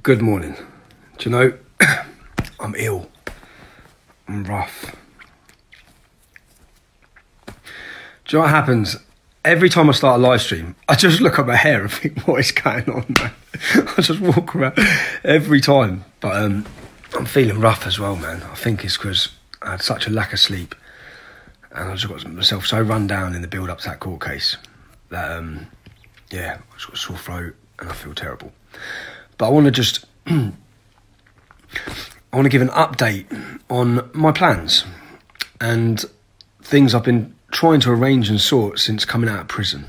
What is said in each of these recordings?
Good morning. Do you know, I'm ill. I'm rough. Do you know what happens? Every time I start a live stream, I just look at my hair and think, what is going on, man? I just walk around every time. But I'm feeling rough as well, man. I think it's because I had such a lack of sleep. And I just got myself so run down in the build-up to that court case that, yeah, I just got a sore throat and I feel terrible. But I want to just, I want to give an update on my plans and things I've been trying to arrange and sort since coming out of prison.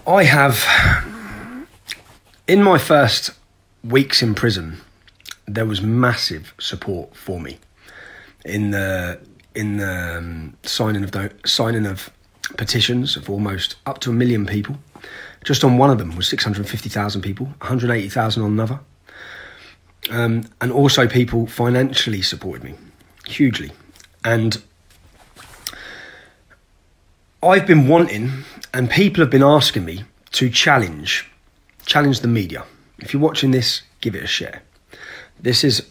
I have, in my first weeks in prison, there was massive support for me in the signing of petitions of almost up to 1 million people. Just on one of them was 650,000 people, 180,000 on another. And also people financially supported me, hugely. And I've been wanting, and people have been asking me to challenge the media. If you're watching this, give it a share. This is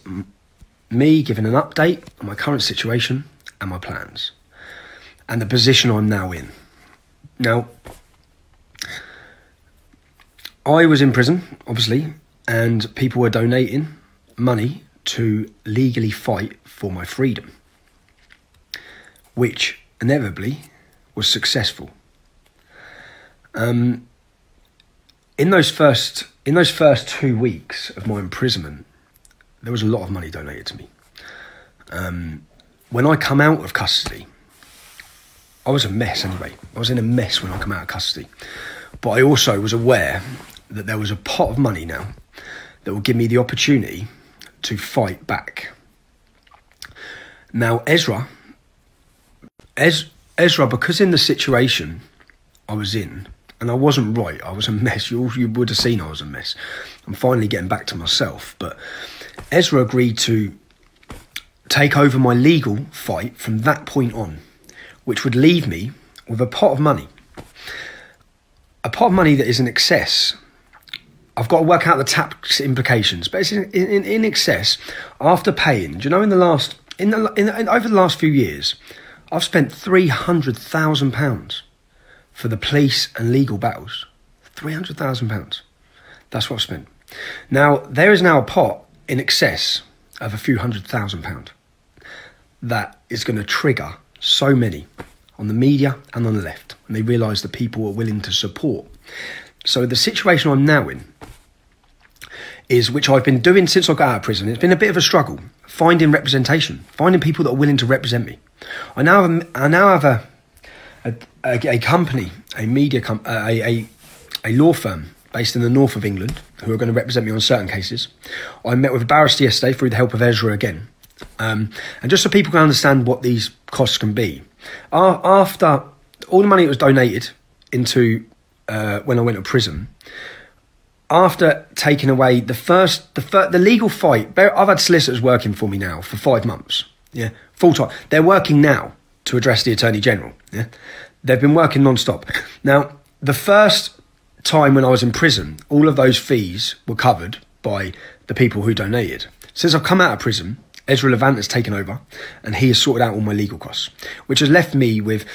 me giving an update on my current situation and my plans and the position I'm now in. Now, I was in prison, obviously, and people were donating money to legally fight for my freedom, which inevitably was successful. In those first 2 weeks of my imprisonment, there was a lot of money donated to me. When I come out of custody, I was a mess anyway. I was in a mess when I come out of custody. But I also was aware that there was a pot of money now that will give me the opportunity to fight back. Now, Ezra, because in the situation I was in, and I wasn't right, I was a mess. You would have seen I was a mess. I'm finally getting back to myself. But Ezra agreed to take over my legal fight from that point on, which would leave me with a pot of money. A pot of money that is in excess. I've got to work out the tax implications, but it's in excess after paying. Do you know, over the last few years, I've spent £300,000 for the police and legal battles. £300,000. That's what I've spent. Now, there is now a pot in excess of a few £100,000 that is going to trigger so many on the media and on the left, and they realise the people are willing to support. So the situation I'm now in is, which I've been doing since I got out of prison, it's been a bit of a struggle, finding representation, finding people that are willing to represent me. I now have a company, a law firm based in the north of England who are going to represent me on certain cases. I met with a barrister yesterday through the help of Ezra again. And just so people can understand what these costs can be. After all the money that was donated into when I went to prison, after taking away the legal fight, I've had solicitors working for me now for 5 months, yeah, full time. They're working now to address the Attorney General. Yeah, they've been working non-stop. Now, the first time when I was in prison, all of those fees were covered by the people who donated. Since I've come out of prison, Ezra Levant has taken over and he has sorted out all my legal costs, which has left me with,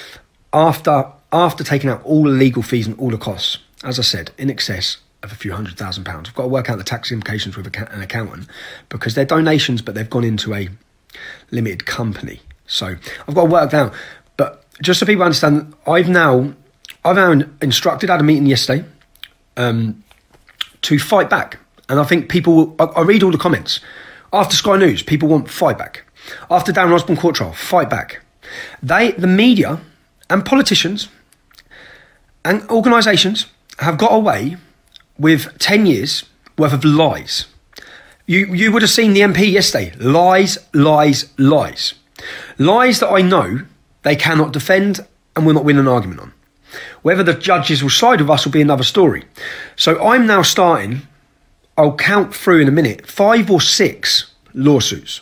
after taking out all the legal fees and all the costs, as I said, in excess of a few £100,000. I've got to work out the tax implications with an accountant because they're donations, but they've gone into a limited company. So I've got to work that out. But just so people understand, I've now instructed, I had a meeting yesterday to fight back. And I think people, I read all the comments. After Sky News, people want fight back. After Darren Osborne court trial, fight back. The media and politicians and organisations have got away with 10 years worth of lies. You would have seen the MP yesterday. Lies, lies, lies. Lies that I know they cannot defend and will not win an argument on. Whether the judges will side with us will be another story. So I'm now starting, I'll count through in a minute, 5 or 6 lawsuits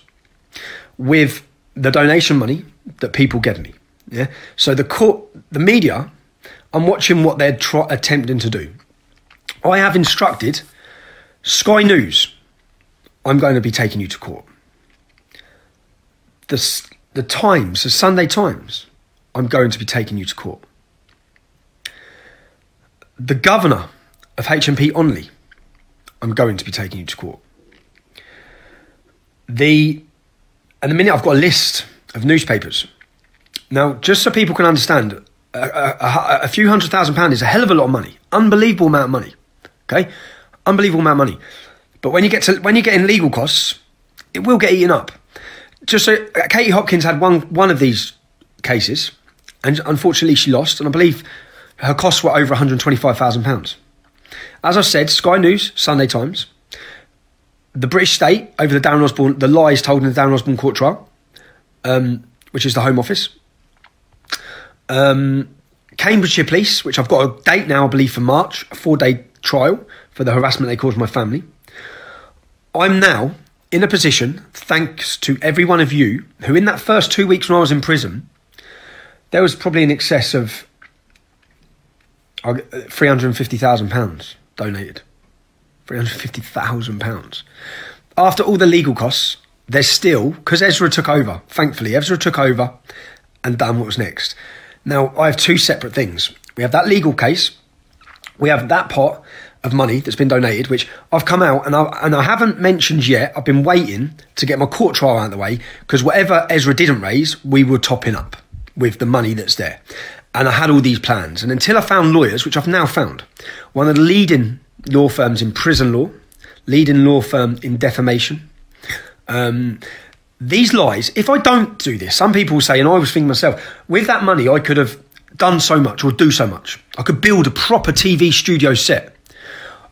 with the donation money that people get me. Yeah. So the media, I'm watching what they're attempting to do. I have instructed Sky News, I'm going to be taking you to court. The Times, the Sunday Times, I'm going to be taking you to court. The governor of HMP Onley, I'm going to be taking you to court. And the minute I've got a list of newspapers. Now, just so people can understand, a few £100,000 is a hell of a lot of money. Unbelievable amount of money. Okay? Unbelievable amount of money. But when you get in legal costs, it will get eaten up. Just so Katie Hopkins had one of these cases, and unfortunately she lost, and I believe her costs were over £125,000. As I said, Sky News, Sunday Times, the British State over the lies told in the Darren Osborne court trial, which is the Home Office. Cambridgeshire Police, which I've got a date now, I believe, for March, a 4-day trial for the harassment they caused my family. I'm now in a position, thanks to every one of you, who in that first 2 weeks when I was in prison, there was probably in excess of £350,000 donated. £350,000. After all the legal costs, there's still, because Ezra took over, thankfully, Ezra took over and done what was next. Now, I have two separate things. We have that legal case, we have that pot of money that's been donated, which I've come out and I haven't mentioned yet. I've been waiting to get my court trial out of the way, because whatever Ezra didn't raise, we were topping up with the money that's there. And I had all these plans. And until I found lawyers, which I've now found, one of the leading law firms in prison law, leading law firm in defamation, these lies, if I don't do this, some people say, and I was thinking myself, with that money, I could have done so much or do so much. I could build a proper TV studio set.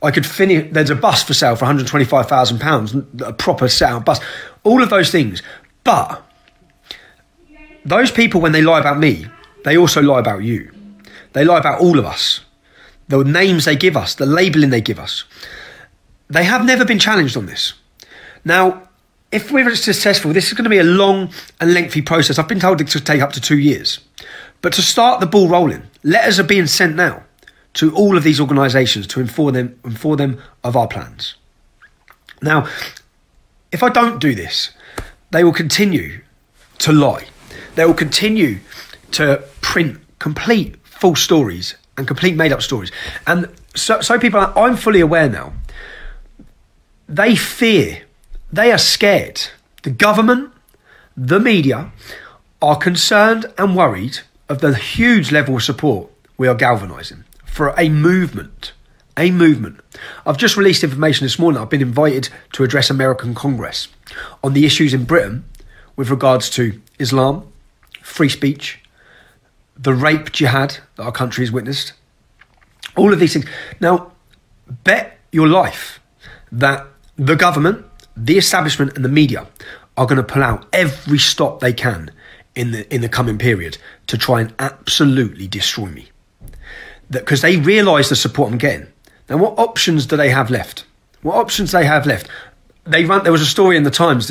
I could finish, there's a bus for sale for £125,000, a proper set-out bus, all of those things. But those people, when they lie about me, they also lie about you. They lie about all of us. The names they give us, the labelling they give us. They have never been challenged on this. Now, if we're successful, this is going to be a long and lengthy process. I've been told it to take up to 2 years. But to start the ball rolling, letters are being sent now to all of these organisations to inform them of our plans. Now, if I don't do this, they will continue to lie. They will continue to print complete false stories and complete made-up stories. And so people, I'm fully aware now, they fear, they are scared. The government, the media are concerned and worried of the huge level of support we are galvanising for a movement. A movement. I've just released information this morning. I've been invited to address American Congress on the issues in Britain with regards to Islam, free speech, the rape jihad that our country has witnessed, all of these things. Now, bet your life that the government, the establishment and the media are going to pull out every stop they can in the coming period to try and absolutely destroy me. Because they realise the support I'm getting. Now, what options do they have left? What options they have left? There was a story in the Times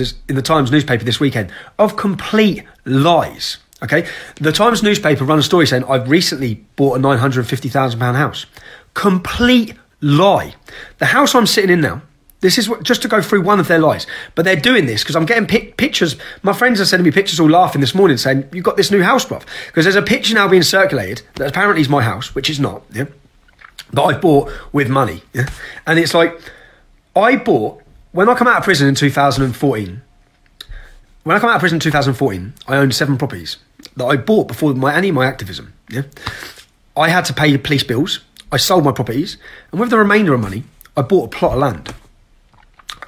newspaper this weekend of complete lies. Okay, the Times newspaper ran a story saying I've recently bought a £950,000 house. Complete lie. The house I'm sitting in now, this is just to go through one of their lies. But they're doing this because I'm getting pictures. My friends are sending me pictures all laughing this morning saying, you've got this new house, bruv. Because there's a picture now being circulated that apparently is my house, which is not, yeah, that I bought with money. Yeah? And it's like, I bought, when I come out of prison in 2014, I owned 7 properties that I bought before any of my activism. Yeah, I had to pay police bills. I sold my properties. And with the remainder of money, I bought a plot of land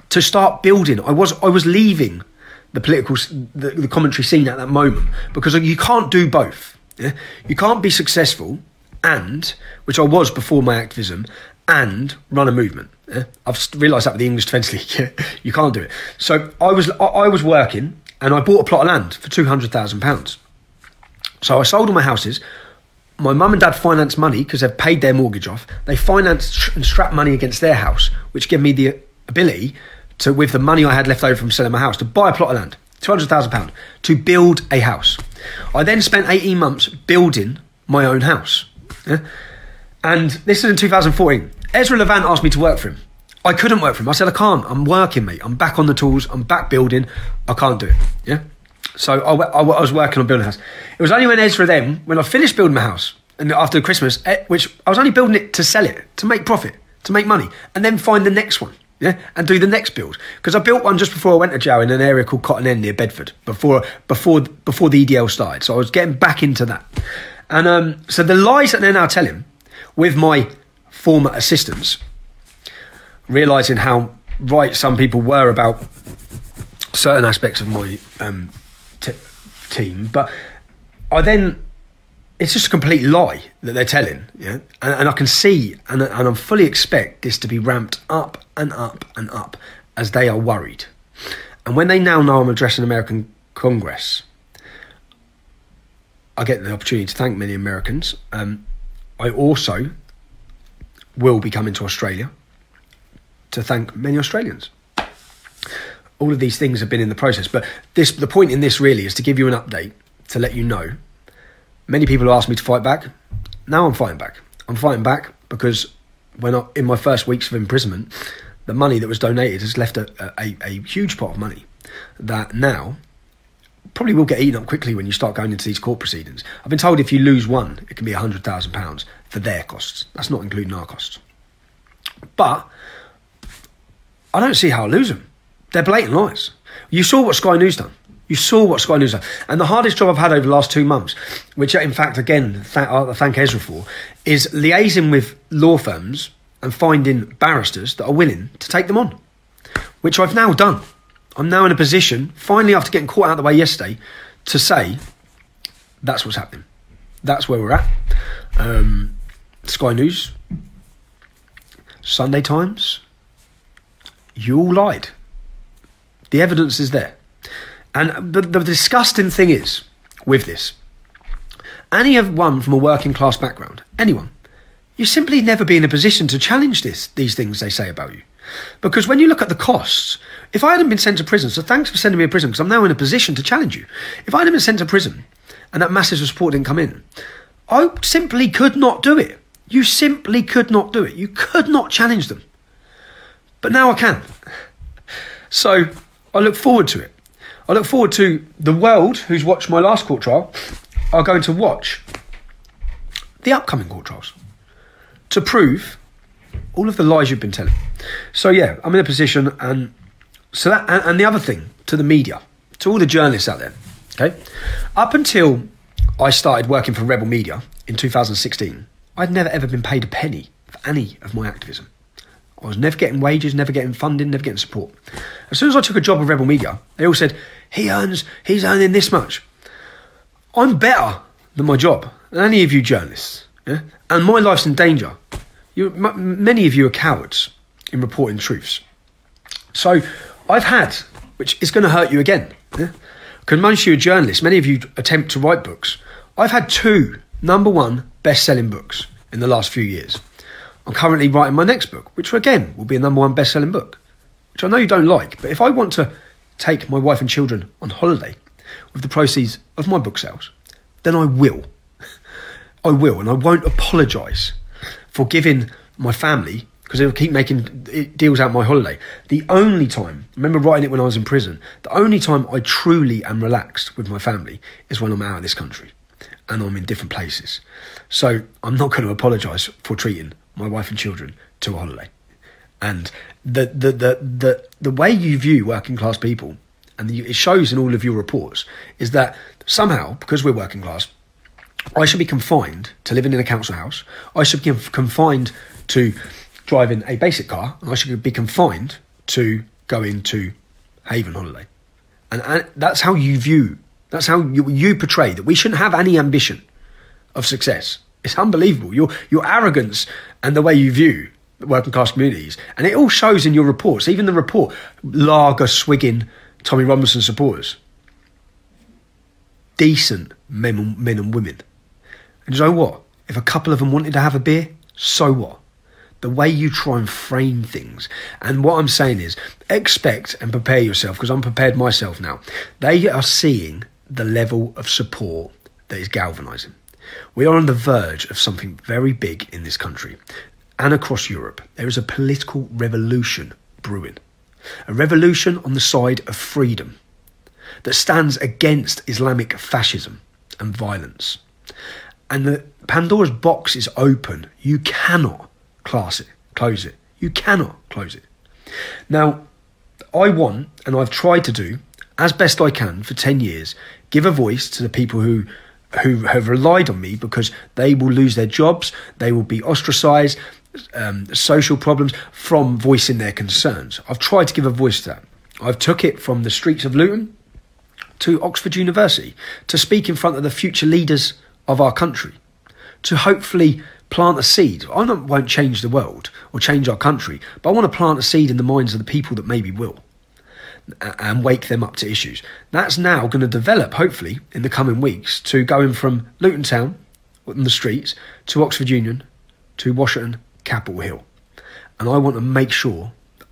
to start building. I was leaving the commentary scene at that moment because you can't do both. Yeah? You can't be successful and, which I was before my activism, and run a movement. Yeah? I've realised that with the English Defence League. Yeah? You can't do it. So I was working and I bought a plot of land for £200,000. So I sold all my houses. My mum and dad financed money because they've paid their mortgage off. They financed and strapped money against their house, which gave me the ability to, with the money I had left over from selling my house, to buy a plot of land, £200,000, to build a house. I then spent 18 months building my own house. Yeah? And this is in 2014. Ezra Levant asked me to work for him. I couldn't work for him. I said, I can't. I'm working, mate. I'm back on the tools. I'm back building. I can't do it. Yeah. So I was working on building a house. It was only when Ezra then, when I finished building my house, and after Christmas, which I was only building it to sell it, to make profit, to make money, and then find the next one. Yeah, and do the next build, because I built one just before I went to jail in an area called Cotton End near Bedford before the EDL started. So I was getting back into that, and so the lies that they're now telling with my former assistants, realising how right some people were about certain aspects of my team, but it's just a complete lie that they're telling, yeah. And I can see, and I fully expect this to be ramped up and up and up as they are worried. And when they now know I'm addressing American Congress, I get the opportunity to thank many Americans. I also will be coming to Australia to thank many Australians. All of these things have been in the process, but the point in this really is to give you an update, to let you know. Many people asked me to fight back. Now I'm fighting back. I'm fighting back because in my first weeks of imprisonment, the money that was donated has left a huge pot of money that now probably will get eaten up quickly when you start going into these court proceedings. I've been told if you lose one, it can be £100,000 for their costs. That's not including our costs. But I don't see how I lose them. They're blatant lies. You saw what Sky News done. You saw what Sky News done. And the hardest job I've had over the last 2 months, which in fact, again, I thank Ezra for, is liaising with law firms and finding barristers that are willing to take them on, which I've now done. I'm now in a position, finally after getting caught out of the way yesterday, to say, that's what's happening. That's where we're at. Sky News, Sunday Times, you all lied. The evidence is there. And the disgusting thing is, with this, anyone from a working class background, anyone, you simply never be in a position to challenge these things they say about you. Because when you look at the costs, if I hadn't been sent to prison, so thanks for sending me to prison, because I'm now in a position to challenge you. If I hadn't been sent to prison and that massive support didn't come in, I simply could not do it. You simply could not do it. You could not challenge them. But now I can. So I look forward to it. I look forward to the world who's watched my last court trial are going to watch the upcoming court trials to prove all of the lies you've been telling. So yeah, I'm in a position, and so that, and the other thing, to the media, to all the journalists out there, okay? Up until I started working for Rebel Media in 2016, I'd never ever been paid a penny for any of my activism. I was never getting wages, never getting funding, never getting support. As soon as I took a job with Rebel Media, they all said, he's earning this much. I'm better than my job, than any of you journalists. Yeah? And my life's in danger. Many of you are cowards in reporting truths. So I've had, which is going to hurt you again, yeah? Because most of you are journalists, many of you attempt to write books. I've had 2 #1 best-selling books in the last few years. I'm currently writing my next book, which again will be a #1 best-selling book, which I know you don't like, but if I want to take my wife and children on holiday with the proceeds of my book sales, then I will. I will, and I won't apologise for giving my family, because they'll keep making deals out my holiday. The only time, I remember writing it when I was in prison, the only time I truly am relaxed with my family is when I'm out of this country and I'm in different places. So I'm not going to apologise for treating my wife and children to a holiday. And the way you view working class people, and it shows in all of your reports, is that somehow, because we're working class, I should be confined to living in a council house. I should be confined to driving a basic car, and I should be confined to going to Haven holiday. And that's how you view, that's how you portray that we shouldn't have any ambition of success. It's unbelievable. Your arrogance and the way you view the working class communities, and it all shows in your reports. Even the report, lager swigging Tommy Robinson supporters, decent men and women. And you know what? If a couple of them wanted to have a beer, so what? The way you try and frame things. And what I'm saying is, expect and prepare yourself, because I'm prepared myself now. They are seeing the level of support that is galvanising. We are on the verge of something very big in this country and across Europe. There is a political revolution brewing. A revolution on the side of freedom that stands against Islamic fascism and violence. And the Pandora's box is open. You cannot close it. You cannot close it. Now, I want, and I've tried to do, as best I can for 10 years, give a voice to the people who have relied on me because they will lose their jobs, they will be ostracised, social problems from voicing their concerns. I've tried to give a voice to that. I've took it from the streets of Luton to Oxford University to speak in front of the future leaders of our country, to hopefully plant a seed. I won't change the world or change our country, but I want to plant a seed in the minds of the people that maybe will, and wake them up to issues. That's now going to develop, hopefully, in the coming weeks, to going from Luton Town, on the streets, to Oxford Union, to Washington, Capitol Hill. And I want to make sure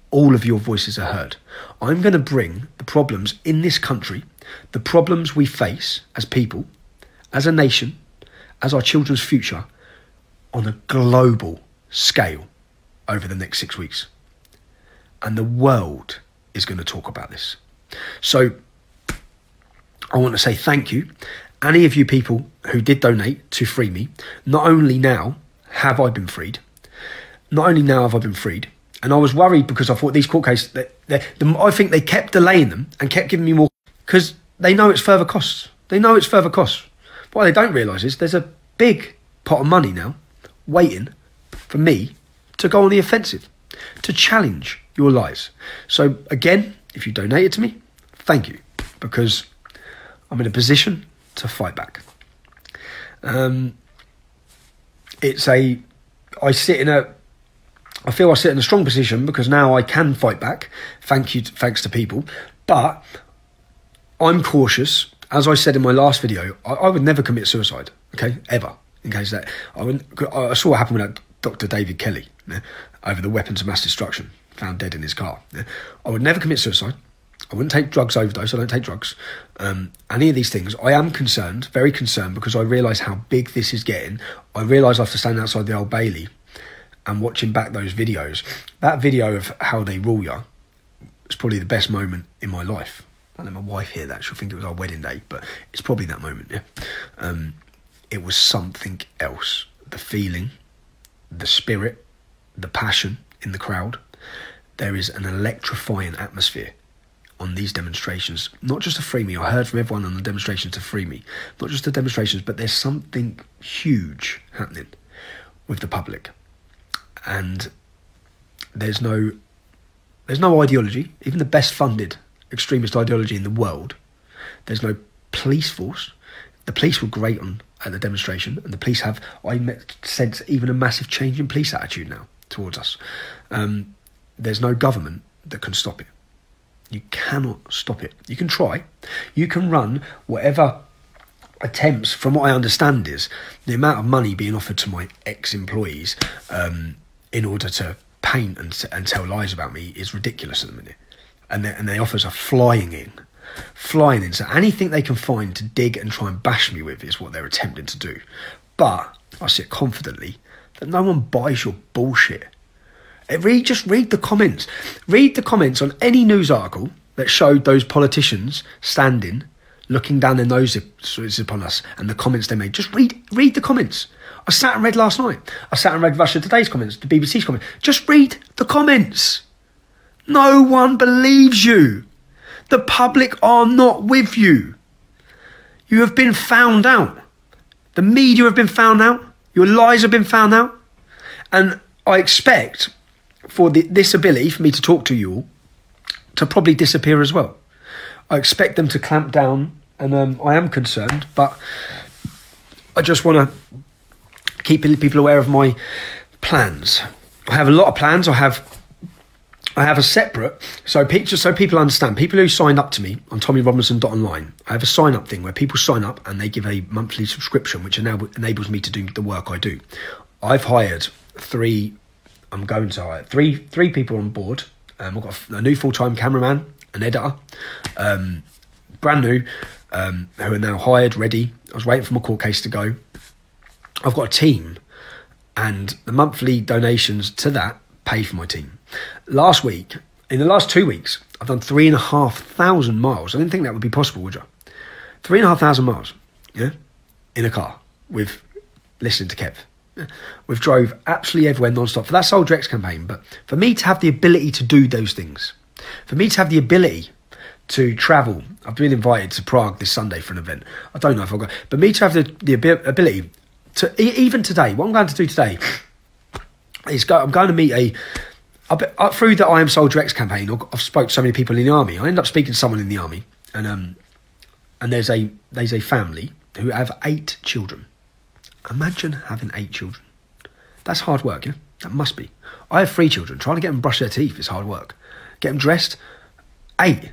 all of your voices are heard. I'm going to bring the problems in this country, the problems we face as people, as a nation, as our children's future, on a global scale over the next 6 weeks. And the world is going to talk about this. So I want to say thank you. Any of you people who did donate to free me, not only now have I been freed, and I was worried because I thought these court cases, I think they kept delaying them and kept giving me more because they know it's further costs. What they don't realise is there's a big pot of money now waiting for me to go on the offensive, to challenge your lies. So again, if you donated to me, thank you, because I'm in a position to fight back. I feel I sit in a strong position because now I can fight back, thanks to people, but I'm cautious. As I said in my last video, I would never commit suicide, okay, ever, in case that. I saw what happened with Dr. David Kelly, yeah, over the weapons of mass destruction, found dead in his car. Yeah. I would never commit suicide. I wouldn't take drugs overdose. I don't take drugs. Any of these things, I am concerned, very concerned, because I realise how big this is getting. I realise after standing outside the Old Bailey and watching back those videos, that video of how they rule you was probably the best moment in my life. I let my wife hear that. She'll think it was our wedding day, but it's probably that moment, yeah. It was something else. The feeling, the spirit, the passion in the crowd. There is an electrifying atmosphere on these demonstrations, not just to free me. I heard from everyone on the demonstrations to free me. Not just the demonstrations, but there's something huge happening with the public. And there's no ideology, even the best funded extremist ideology in the world. There's no police force. The police were great at the demonstration, and the police have, sense even a massive change in police attitude now towards us. There's no government that can stop it. You cannot stop it. You can try. You can run whatever attempts, from what I understand, is the amount of money being offered to my ex-employees in order to paint and tell lies about me is ridiculous at the minute. And the offers are flying in. So anything they can find to dig and try and bash me with is what they're attempting to do. But I sit confidently that no one buys your bullshit. Just read the comments. Read the comments on any news article that showed those politicians standing, looking down their noses upon us, and the comments they made. Just read the comments. I sat and read last night. I sat and read Russia Today's comments, the BBC's comments. Just read the comments. No one believes you. The public are not with you. You have been found out. The media have been found out. Your lies have been found out. And I expect for this ability for me to talk to you all to probably disappear as well. I expect them to clamp down, and I am concerned, but I just want to keep people aware of my plans. I have a lot of plans. I have a separate, so people understand, people who sign up to me on TommyRobinson.online, I have a sign up thing where people sign up and they give a monthly subscription, which enables me to do the work I do. I've hired I'm going to hire three people on board. I've got a new full-time cameraman, an editor, brand new, who are now hired, ready. I was waiting for my court case to go. I've got a team, and the monthly donations to that pay for my team. Last week, in the last 2 weeks, I've done 3,500 miles. I didn't think that would be possible, would you? 3,500 miles, yeah, in a car with listening to Kev. Yeah. We've drove absolutely everywhere non-stop for that Soldier X campaign. But for me to have the ability to do those things, for me to have the ability to travel, I've been invited to Prague this Sunday for an event. I don't know if I'll go, but me to have the ability to, even today, what I'm going to do today is I'm going to meet through the I Am Soldier X campaign. I've spoke to so many people in the army. I ended up speaking to someone in the army, and there's a family who have 8 children. Imagine having 8 children. That's hard work, yeah? That must be. I have 3 children. Trying to get them to brush their teeth is hard work. Get them dressed, 8.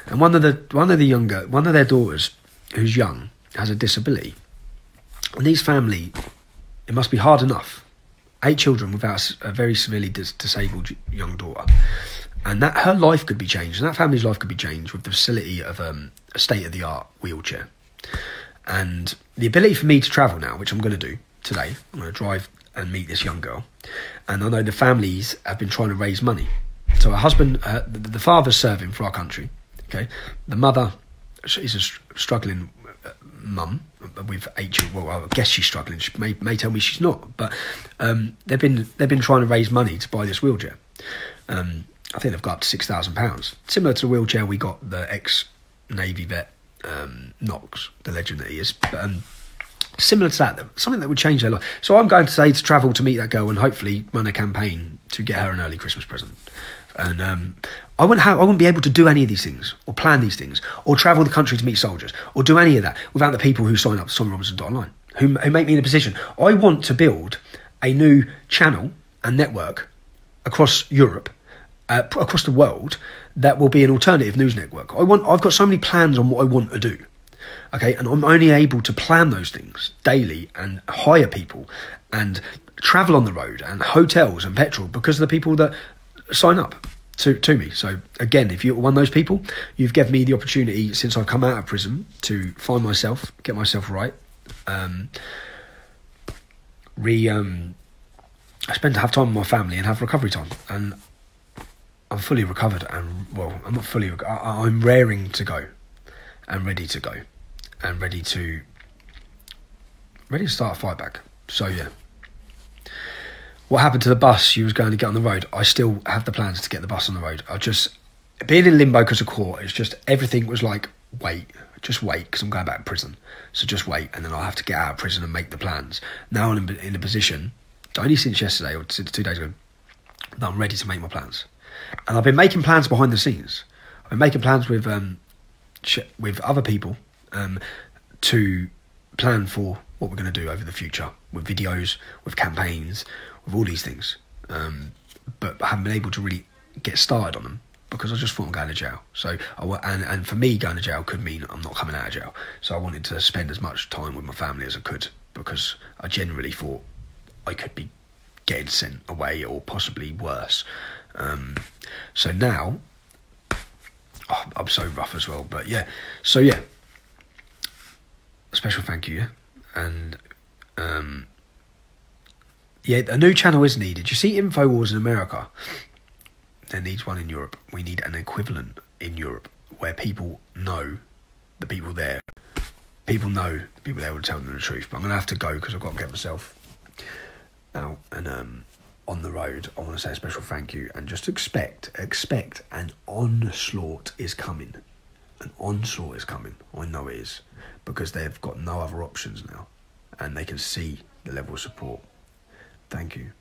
And one of their daughters, who's young, has a disability. And these family, it must be hard enough. 8 children without a very severely disabled young daughter. And that her life could be changed, and that family's life could be changed with the facility of a state-of-the-art wheelchair. And the ability for me to travel now, which I'm going to do today, I'm going to drive and meet this young girl. And I know the families have been trying to raise money. So her husband, the father's serving for our country, okay? The mother is a struggling mum with 8 children. Well, I guess she's struggling. She may tell me she's not. But they've been trying to raise money to buy this wheelchair. I think they've got up to £6,000. Similar to the wheelchair we got the ex-Navy vet, Knox, the legend that he is. But, similar to that, something that would change their life. So I'm going today to travel to meet that girl and hopefully run a campaign to get her an early Christmas present. And I wouldn't be able to do any of these things or plan these things or travel the country to meet soldiers or do any of that without the people who sign up to SonicRobinson.online, who make me in a position. I want to build a new channel and network across Europe, across the world, that will be an alternative news network. I've got so many plans on what I want to do. Okay, and I'm only able to plan those things daily and hire people and travel on the road and hotels and petrol because of the people that sign up to me. So again, if you're one of those people, you've given me the opportunity since I've come out of prison to find myself, get myself right. I have time with my family and have recovery time, and I'm fully recovered. And well, I'm not fully. I'm raring to go, and ready to go, and ready to start a fight back. So yeah. What happened to the bus you was going to get on the road? I still have the plans to get the bus on the road. I just, being in limbo because of court, it's just, everything was like, just wait, because I'm going back to prison. So just wait, and then I'll have to get out of prison and make the plans. Now I'm in a position, only since yesterday, or since 2 days ago, that I'm ready to make my plans. And I've been making plans behind the scenes. I've been making plans with other people to plan for what we're going to do over the future, with videos, with campaigns, with all these things, but I haven't been able to really get started on them because I just thought I'm going to jail. So, and for me, going to jail could mean I'm not coming out of jail. So I wanted to spend as much time with my family as I could because I generally thought I could be getting sent away or possibly worse. So now, I'm so rough as well, but yeah. So yeah, a special thank you, yeah? And yeah, a new channel is needed. You see InfoWars in America, there needs one in Europe. We need an equivalent in Europe where people know the people there. People know the people there will tell them the truth. But I'm going to have to go because I've got to get myself out and on the road. I want to say a special thank you and just expect an onslaught is coming. An onslaught is coming. I know it is because they've got no other options now and they can see the level of support. Thank you.